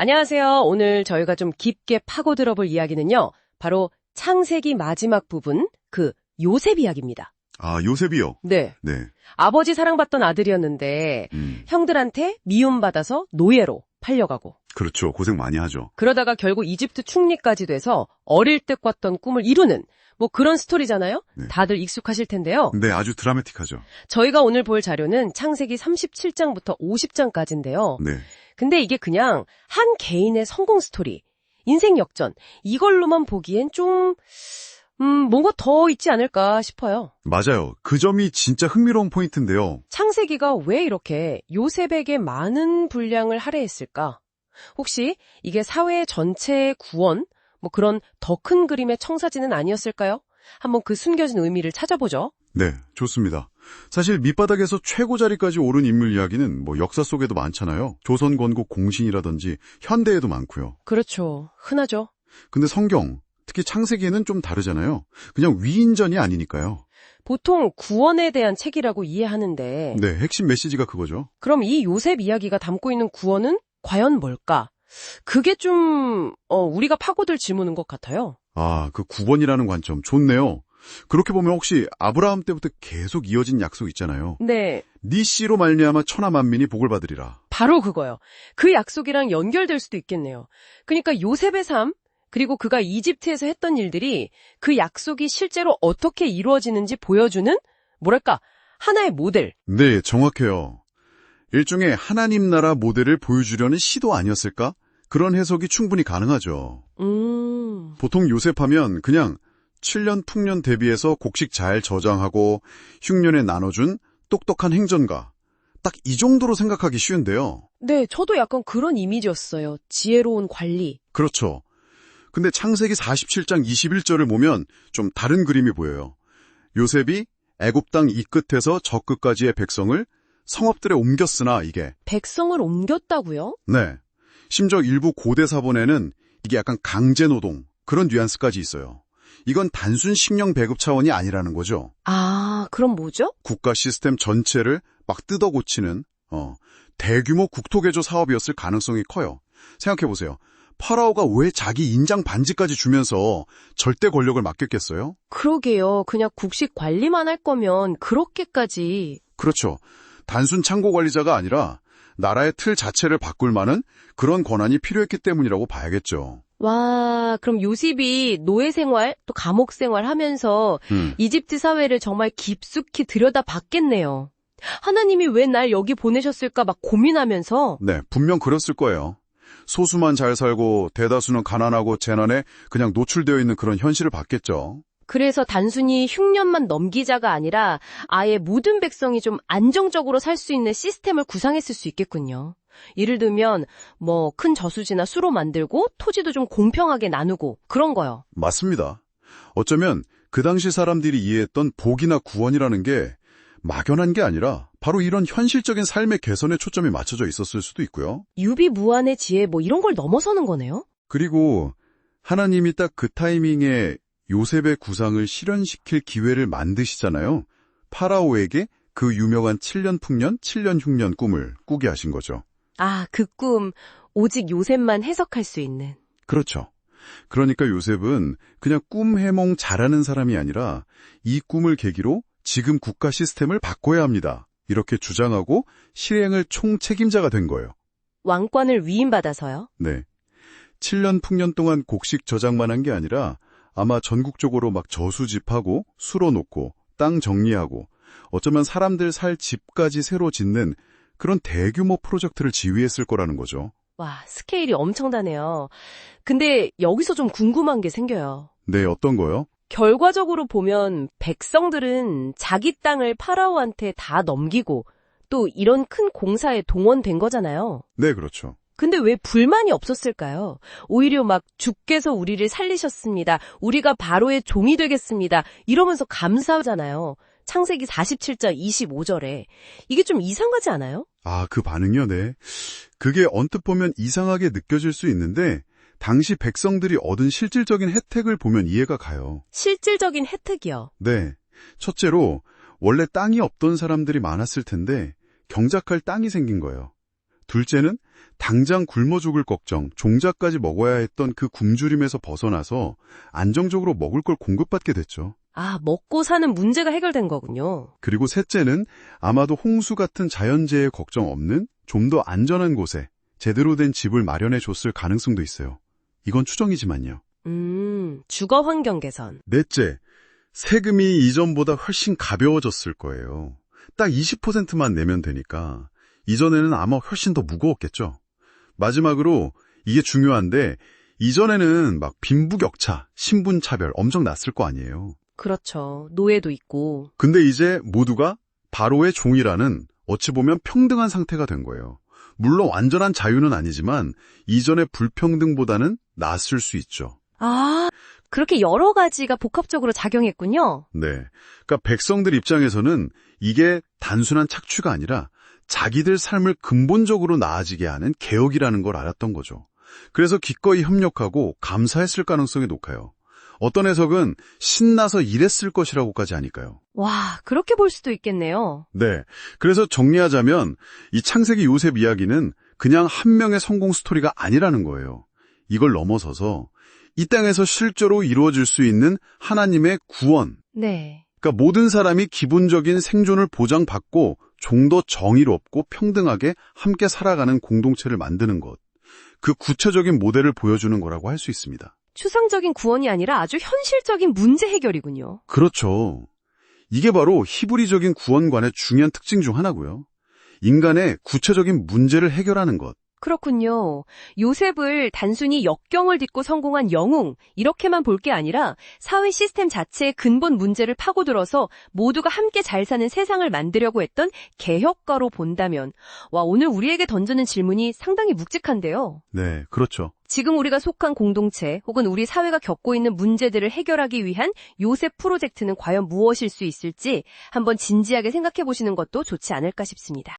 안녕하세요. 오늘 저희가 좀 깊게 파고들어 볼 이야기는요. 바로 창세기 마지막 부분, 요셉 이야기입니다. 아, 요셉이요? 네. 네. 아버지 사랑받던 아들이었는데 형들한테 미움받아서 노예로 팔려가고. 그렇죠. 고생 많이 하죠. 그러다가 결국 이집트 총리까지 돼서 어릴 때 꿨던 꿈을 이루는 그런 스토리잖아요. 네. 다들 익숙하실 텐데요. 네, 아주 드라마틱하죠. 저희가 오늘 볼 자료는 창세기 37장부터 50장까지인데요. 네. 근데 이게 그냥 한 개인의 성공 스토리, 인생 역전, 이걸로만 보기엔 좀 뭔가 더 있지 않을까 싶어요. 맞아요. 그 점이 진짜 흥미로운 포인트인데요. 창세기가 왜 이렇게 요셉에게 많은 분량을 할애했을까? 혹시 이게 사회 전체의 구원, 그런 더 큰 그림의 청사진은 아니었을까요? 한번 그 숨겨진 의미를 찾아보죠. 네, 좋습니다. 사실 밑바닥에서 최고 자리까지 오른 인물 이야기는 역사 속에도 많잖아요. 조선 건국 공신이라든지 현대에도 많고요. 그렇죠. 흔하죠. 근데 성경, 특히 창세기에는 좀 다르잖아요. 그냥 위인전이 아니니까요. 보통 구원에 대한 책이라고 이해하는데 네, 핵심 메시지가 그거죠. 그럼 이 요셉 이야기가 담고 있는 구원은 과연 뭘까? 그게 좀 우리가 파고들 질문인 것 같아요. 아, 그 구원이라는 관점 좋네요. 그렇게 보면 혹시 아브라함 때부터 계속 이어진 약속 있잖아요. 네. 네 씨로 말미암아 천하 만민이 복을 받으리라. 바로 그거요. 그 약속이랑 연결될 수도 있겠네요. 그러니까 요셉의 삶, 그리고 그가 이집트에서 했던 일들이 그 약속이 실제로 어떻게 이루어지는지 보여주는 하나의 모델. 네, 정확해요. 일종의 하나님 나라 모델을 보여주려는 시도 아니었을까? 그런 해석이 충분히 가능하죠. 보통 요셉하면 그냥 7년 풍년 대비해서 곡식 잘 저장하고 흉년에 나눠준 똑똑한 행정가. 딱 이 정도로 생각하기 쉬운데요. 네, 저도 약간 그런 이미지였어요. 지혜로운 관리. 그렇죠. 근데 창세기 47장 21절을 보면 좀 다른 그림이 보여요. 요셉이 애굽 땅 이 끝에서 저 끝까지의 백성을 성읍들에 옮겼으나 이게. 백성을 옮겼다고요? 네. 심지어 일부 고대 사본에는 이게 약간 강제노동, 그런 뉘앙스까지 있어요. 이건 단순 식량 배급 차원이 아니라는 거죠. 아, 그럼 뭐죠? 국가 시스템 전체를 막 뜯어 고치는 대규모 국토개조 사업이었을 가능성이 커요. 생각해보세요. 파라오가 왜 자기 인장 반지까지 주면서 절대 권력을 맡겼겠어요? 그러게요. 그냥 국식 관리만 할 거면 그렇게까지. 그렇죠. 단순 창고 관리자가 아니라 나라의 틀 자체를 바꿀 만한 그런 권한이 필요했기 때문이라고 봐야겠죠. 와, 그럼 요셉이 노예 생활, 또 감옥 생활 하면서 이집트 사회를 정말 깊숙이 들여다봤겠네요. 하나님이 왜 날 여기 보내셨을까 막 고민하면서. 네, 분명 그랬을 거예요. 소수만 잘 살고 대다수는 가난하고 재난에 그냥 노출되어 있는 그런 현실을 봤겠죠. 그래서 단순히 흉년만 넘기자가 아니라 아예 모든 백성이 좀 안정적으로 살 수 있는 시스템을 구상했을 수 있겠군요. 예를 들면 큰 저수지나 수로 만들고 토지도 좀 공평하게 나누고 그런 거요. 맞습니다. 어쩌면 그 당시 사람들이 이해했던 복이나 구원이라는 게 막연한 게 아니라 바로 이런 현실적인 삶의 개선에 초점이 맞춰져 있었을 수도 있고요. 유비무환의 지혜 이런 걸 넘어서는 거네요. 그리고 하나님이 딱 그 타이밍에 요셉의 구상을 실현시킬 기회를 만드시잖아요. 파라오에게 그 유명한 7년 풍년, 7년 흉년 꿈을 꾸게 하신 거죠. 아, 그 꿈 오직 요셉만 해석할 수 있는. 그렇죠. 그러니까 요셉은 그냥 꿈 해몽 잘하는 사람이 아니라 이 꿈을 계기로 지금 국가 시스템을 바꿔야 합니다. 이렇게 주장하고 실행을 총책임자가 된 거예요. 왕권을 위임받아서요? 네. 7년 풍년 동안 곡식 저장만 한 게 아니라 아마 전국적으로 막 저수집하고 수로 놓고 땅 정리하고 어쩌면 사람들 살 집까지 새로 짓는 그런 대규모 프로젝트를 지휘했을 거라는 거죠. 와, 스케일이 엄청나네요. 근데 여기서 좀 궁금한 게 생겨요. 네, 어떤 거요? 결과적으로 보면 백성들은 자기 땅을 파라오한테 다 넘기고 또 이런 큰 공사에 동원된 거잖아요. 네, 그렇죠. 근데 왜 불만이 없었을까요? 오히려 막 주께서 우리를 살리셨습니다. 우리가 바로의 종이 되겠습니다. 이러면서 감사하잖아요. 창세기 47장 25절에. 이게 좀 이상하지 않아요? 아, 그 반응이요, 네. 그게 언뜻 보면 이상하게 느껴질 수 있는데 당시 백성들이 얻은 실질적인 혜택을 보면 이해가 가요. 실질적인 혜택이요? 네. 첫째로 원래 땅이 없던 사람들이 많았을 텐데 경작할 땅이 생긴 거예요. 둘째는 당장 굶어 죽을 걱정, 종자까지 먹어야 했던 그 굶주림에서 벗어나서 안정적으로 먹을 걸 공급받게 됐죠. 아, 먹고 사는 문제가 해결된 거군요. 그리고 셋째는 아마도 홍수 같은 자연재해 걱정 없는 좀 더 안전한 곳에 제대로 된 집을 마련해 줬을 가능성도 있어요. 이건 추정이지만요. 주거 환경 개선. 넷째, 세금이 이전보다 훨씬 가벼워졌을 거예요. 딱 20%만 내면 되니까 이전에는 아마 훨씬 더 무거웠겠죠. 마지막으로 이게 중요한데 이전에는 막 빈부격차, 신분차별 엄청 났을 거 아니에요. 그렇죠. 노예도 있고. 근데 이제 모두가 바로의 종이라는 어찌 보면 평등한 상태가 된 거예요. 물론 완전한 자유는 아니지만 이전의 불평등보다는 낫을 수 있죠. 아, 그렇게 여러 가지가 복합적으로 작용했군요. 네. 그러니까 백성들 입장에서는 이게 단순한 착취가 아니라 자기들 삶을 근본적으로 나아지게 하는 개혁이라는 걸 알았던 거죠. 그래서 기꺼이 협력하고 감사했을 가능성이 높아요. 어떤 해석은 신나서 일했을 것이라고까지 하니까요. 와, 그렇게 볼 수도 있겠네요. 네. 그래서 정리하자면 이 창세기 요셉 이야기는 그냥 한 명의 성공 스토리가 아니라는 거예요. 이걸 넘어서서 이 땅에서 실제로 이루어질 수 있는 하나님의 구원. 네. 그러니까 모든 사람이 기본적인 생존을 보장받고 좀 더 정의롭고 평등하게 함께 살아가는 공동체를 만드는 것. 그 구체적인 모델을 보여주는 거라고 할 수 있습니다. 추상적인 구원이 아니라 아주 현실적인 문제 해결이군요. 그렇죠. 이게 바로 히브리적인 구원관의 중요한 특징 중 하나고요. 인간의 구체적인 문제를 해결하는 것. 그렇군요. 요셉을 단순히 역경을 딛고 성공한 영웅, 이렇게만 볼 게 아니라 사회 시스템 자체의 근본 문제를 파고들어서 모두가 함께 잘 사는 세상을 만들려고 했던 개혁가로 본다면, 와, 오늘 우리에게 던지는 질문이 상당히 묵직한데요. 네, 그렇죠. 지금 우리가 속한 공동체 혹은 우리 사회가 겪고 있는 문제들을 해결하기 위한 요셉 프로젝트는 과연 무엇일 수 있을지 한번 진지하게 생각해 보시는 것도 좋지 않을까 싶습니다.